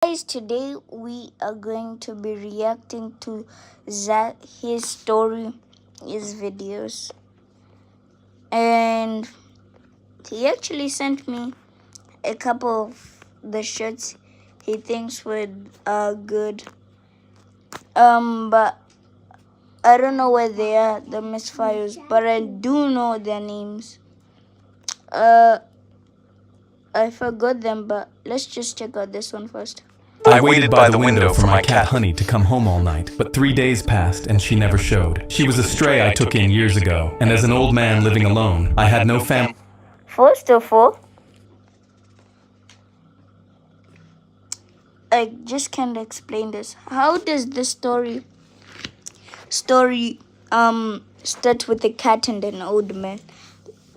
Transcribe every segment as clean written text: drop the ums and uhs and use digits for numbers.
Guys, today we are going to be reacting to his story, his videos, and he actually sent me a couple of the shirts he thinks were good. But I don't know where they are, the misfires, but I do know their names. I forgot them, but let's just check out this one first. I waited by the window for my cat Honey to come home all night, but 3 days passed and she never showed. She was a stray I took in years ago, and as an old man living alone, I had no family. First of all, I just can't explain this. How does this story start with a cat and an old man?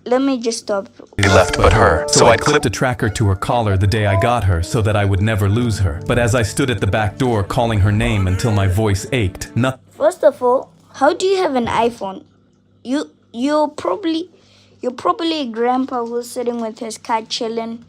Let me just stop. Left but her, so I clipped a tracker to her collar the day I got her so that I would never lose her. But as I stood at the back door calling her name until my voice ached, nothing. First of all, how do you have an iPhone? You're probably a grandpa who's sitting with his cat chilling.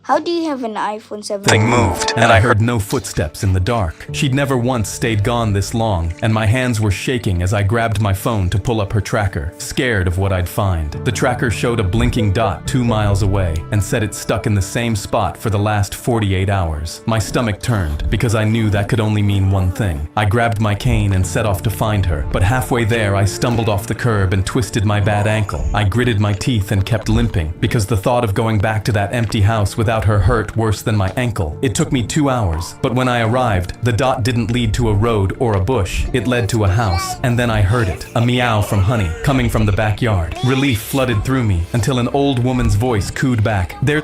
How do you have an iPhone 7? Thing moved, and I heard no footsteps in the dark. She'd never once stayed gone this long, and my hands were shaking as I grabbed my phone to pull up her tracker, scared of what I'd find. The tracker showed a blinking dot 2 miles away, and said it stuck in the same spot for the last 48 hours. My stomach turned, because I knew that could only mean one thing. I grabbed my cane and set off to find her, but halfway there I stumbled off the curb and twisted my bad ankle. I gritted my teeth and kept limping, because the thought of going back to that empty house without her hurt worse than my ankle. It took me 2 hours, but when I arrived, the dot didn't lead to a road or a bush. It led to a house, and then I heard it, a meow from Honey, coming from the backyard. Relief flooded through me, until an old woman's voice cooed back, "There."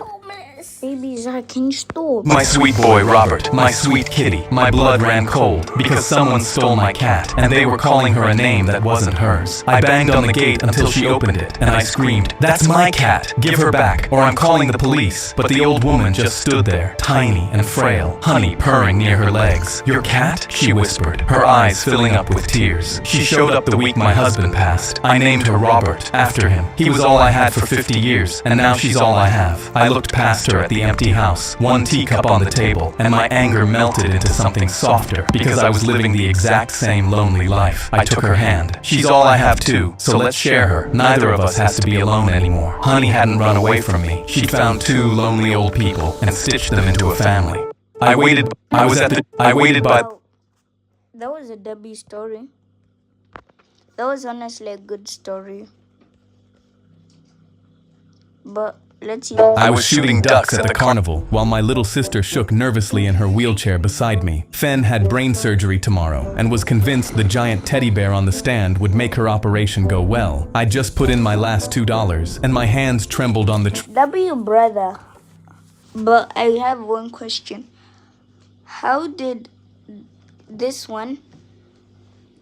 Baby Zach, can you stop? My sweet boy Robert, my sweet kitty. My blood ran cold because someone stole my cat, and they were calling her a name that wasn't hers. I banged on the gate until she opened it, and I screamed, "That's my cat! Give her back, or I'm calling the police." But the old woman just stood there, tiny and frail, Honey purring near her legs. "Your cat?" she whispered, her eyes filling up with tears. She showed up the week my husband passed. I named her Robert, after him. He was all I had for 50 years, and now she's all I have. I looked past her at the empty house, one teacup on the table, and my anger melted into something softer because I was living the exact same lonely life. I took her hand. She's all I have too, so let's share her. Neither of us has to be alone anymore. Honey hadn't run away from me. She'd found 2 lonely old people and stitched them into a family. I waited by. That was a Debbie story. That was honestly a good story. But let's see. I was shooting ducks at the carnival while my little sister shook nervously in her wheelchair beside me. Fen had brain surgery tomorrow and was convinced the giant teddy bear on the stand would make her operation go well. I just put in my last $2 and my hands trembled on the That be your brother. But I have one question. How did this one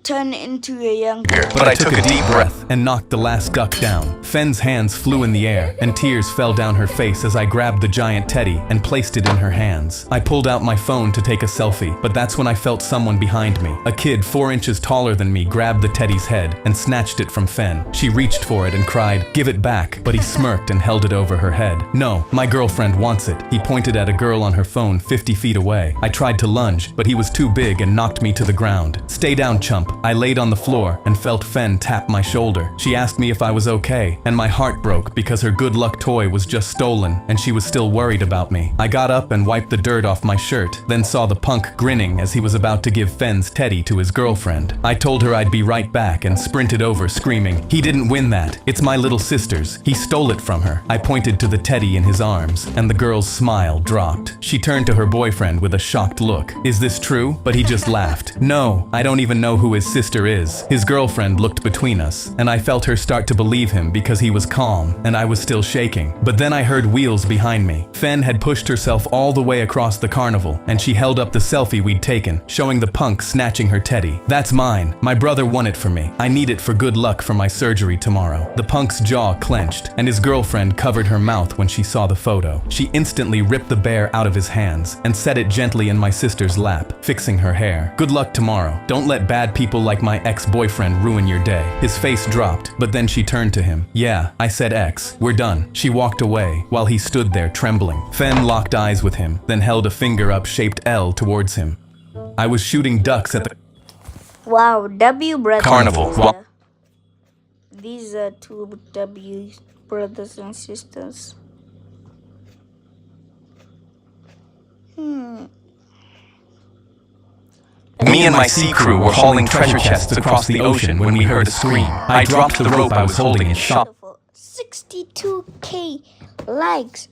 turn into a young girl? But I took a deep breath and knocked the last duck down. Fen's hands flew in the air and tears fell down her face as I grabbed the giant teddy and placed it in her hands. I pulled out my phone to take a selfie, but that's when I felt someone behind me. A kid 4 inches taller than me grabbed the teddy's head and snatched it from Fen. She reached for it and cried, "Give it back," but he smirked and held it over her head. "No, my girlfriend wants it." He pointed at a girl on her phone 50 feet away. I tried to lunge, but he was too big and knocked me to the ground. "Stay down, chump." I laid on the floor and felt Fen tap my shoulder. She asked me if I was okay, and my heart broke because her good luck toy was just stolen and she was still worried about me. I got up and wiped the dirt off my shirt, then saw the punk grinning as he was about to give Fen's teddy to his girlfriend. I told her I'd be right back and sprinted over screaming, "He didn't win that. It's my little sister's. He stole it from her." I pointed to the teddy in his arms, and the girl's smile dropped. She turned to her boyfriend with a shocked look. "Is this true?" But he just laughed. "No, I don't even know who his sister is." His girlfriend looked between us, and I felt her start to believe him because he was calm, and I was still shaking. But then I heard wheels behind me. Fen had pushed herself all the way across the carnival, and she held up the selfie we'd taken, showing the punk snatching her teddy. "That's mine. My brother won it for me. I need it for good luck for my surgery tomorrow." The punk's jaw clenched, and his girlfriend covered her mouth when she saw the photo. She instantly ripped the bear out of his hands and set it gently in my sister's lap, fixing her hair. "Good luck tomorrow. Don't let bad people people like my ex-boyfriend ruin your day. His face dropped, but then she turned to him. Yeah, I said ex. We're done. She walked away while he stood there trembling. Fen locked eyes with him, then held a finger up shaped L towards him. I was shooting ducks at the Wow, W brothers. carnival. These are two W brothers and sisters. Me and my sea crew were hauling treasure chests across the ocean when we heard a scream. I dropped the rope I was holding and shot. 62K likes,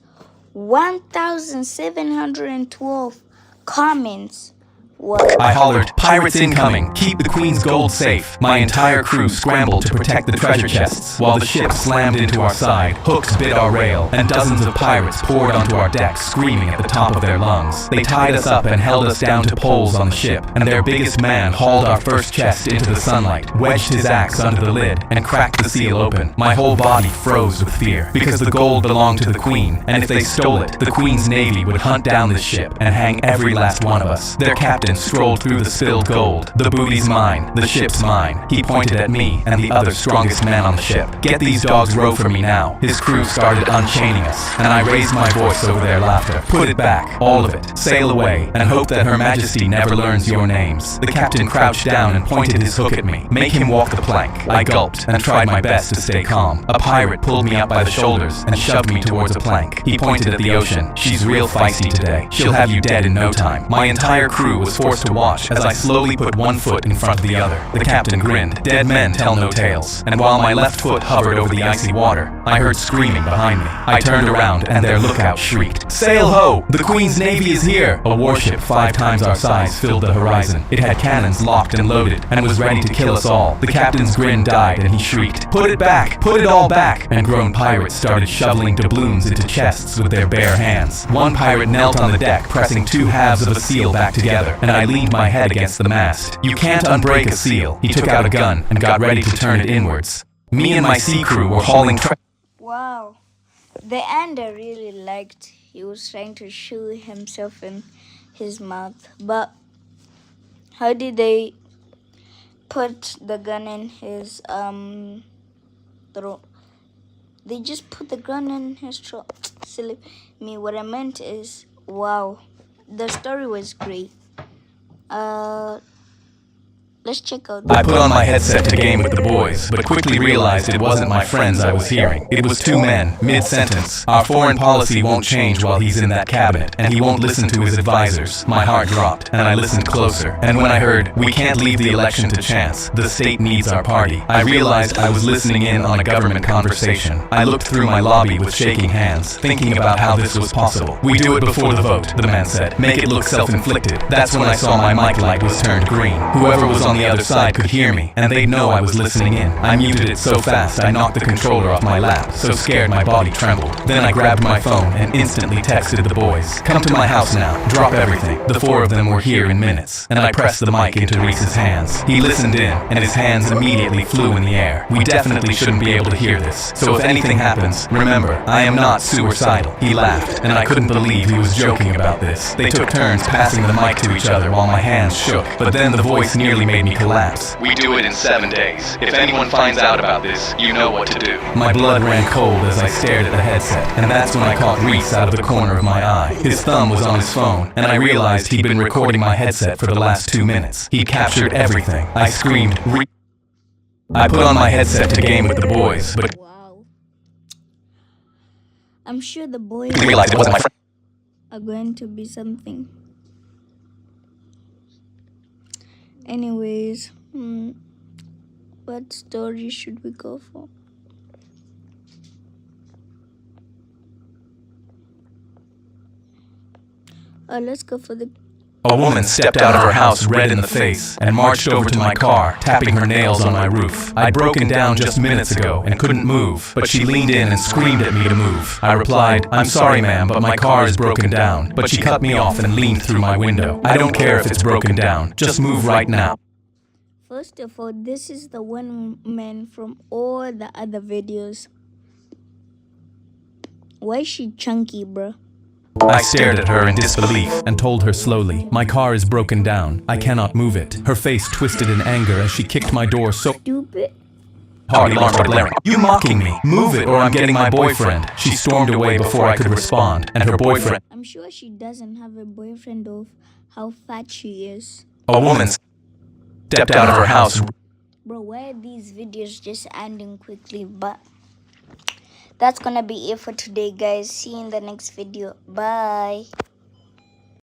1,712 comments. What? I hollered, "Pirates incoming! Keep the Queen's gold safe!" My entire crew scrambled to protect the treasure chests, while the ship slammed into our side, hooks bit our rail, and dozens of pirates poured onto our deck screaming at the top of their lungs. They tied us up and held us down to poles on the ship, and their biggest man hauled our first chest into the sunlight, wedged his axe under the lid, and cracked the seal open. My whole body froze with fear, because the gold belonged to the Queen, and if they stole it, the Queen's navy would hunt down the ship and hang every last one of us. Their captain strolled through the spilled gold. "The booty's mine, the ship's mine." He pointed at me and the other strongest man on the ship. "Get these dogs row for me now." His crew started unchaining us, and I raised my voice over their laughter. "Put it back, all of it. Sail away, and hope that Her Majesty never learns your names." The captain crouched down and pointed his hook at me. "Make him walk the plank." I gulped and tried my best to stay calm. A pirate pulled me up by the shoulders and shoved me towards a plank. He pointed at the ocean. "She's real feisty today. She'll have you dead in no time." My entire crew was forced to watch as I slowly put one foot in front of the other. The captain grinned. "Dead men tell no tales." And while my left foot hovered over the icy water, I heard screaming behind me. I turned around and their lookout shrieked, "Sail ho! The Queen's Navy is here!" A warship 5 times our size filled the horizon. It had cannons locked and loaded and was ready to kill us all. The captain's grin died and he shrieked, "Put it back! Put it all back!" And grown pirates started shoveling doubloons into chests with their bare hands. One pirate knelt on the deck, pressing 2 halves of a seal back together, and I leaned my head against the mast. "You can't unbreak a seal." He took out a gun and got ready to turn it inwards. Me and my sea crew were hauling Wow. The end I really liked. He was trying to shoot himself in his mouth. But how did they put the gun in his throat? They just put the gun in his throat. Silly me. What I meant is, wow. The story was great. Let's check out. I put on my headset to game with the boys, but quickly realized it wasn't my friends I was hearing. It was 2 men, mid-sentence. "Our foreign policy won't change while he's in that cabinet, and he won't listen to his advisors." My heart dropped, and I listened closer. And when I heard, "We can't leave the election to chance. The state needs our party," I realized I was listening in on a government conversation. I looked through my lobby with shaking hands, thinking about how this was possible. "We do it before the vote," the man said. "Make it look self-inflicted." That's when I saw my mic light was turned green. Whoever was on the other side could hear me, and they'd know I was listening in. I muted it so fast I knocked the controller off my lap, so scared my body trembled. Then I grabbed my phone and instantly texted the boys, "Come to my house now, drop everything." The 4 of them were here in minutes, and I pressed the mic into Reese's hands. He listened in, and his hands immediately flew in the air. "We definitely shouldn't be able to hear this, so if anything happens, remember, I am not suicidal." He laughed, and I couldn't believe he was joking about this. They took turns passing the mic to each other while my hands shook, but then the voice nearly made me collapse. "We do it in 7 days. If anyone finds out about this, you know what to do." My blood ran cold as I stared at the headset, and that's when I caught Reese out of the corner of my eye. His thumb was on his phone, and I realized he'd been recording my headset for the last 2 minutes. He'd captured everything. I screamed, I put on my headset to game with the boys, but Wow. I'm sure the boys realized it wasn't my friend. are going to be something. Anyways, what story should we go for? Let's go for the... A woman stepped out of her house red in the face and marched over to my car, tapping her nails on my roof. I'd broken down just minutes ago and couldn't move, but she leaned in and screamed at me to move. I replied, "I'm sorry ma'am, but my car is broken down." But she cut me off and leaned through my window. "I don't care if it's broken down, just move right now." First of all, this is the one man from all the other videos. Why is she chunky, bro? I stared at her in disbelief and told her slowly, "My car is broken down. I cannot move it." Her face twisted in anger as she kicked my door so Stupid. hard the alarm started blaring. "You mocking me? Move it or I'm getting my boyfriend." She stormed away before I could respond, and her boyfriend, I'm sure she doesn't have a boyfriend of how fat she is. a woman, stepped out of her house. Bro, why are these videos just ending quickly? But that's gonna be it for today, guys. See you in the next video. Bye.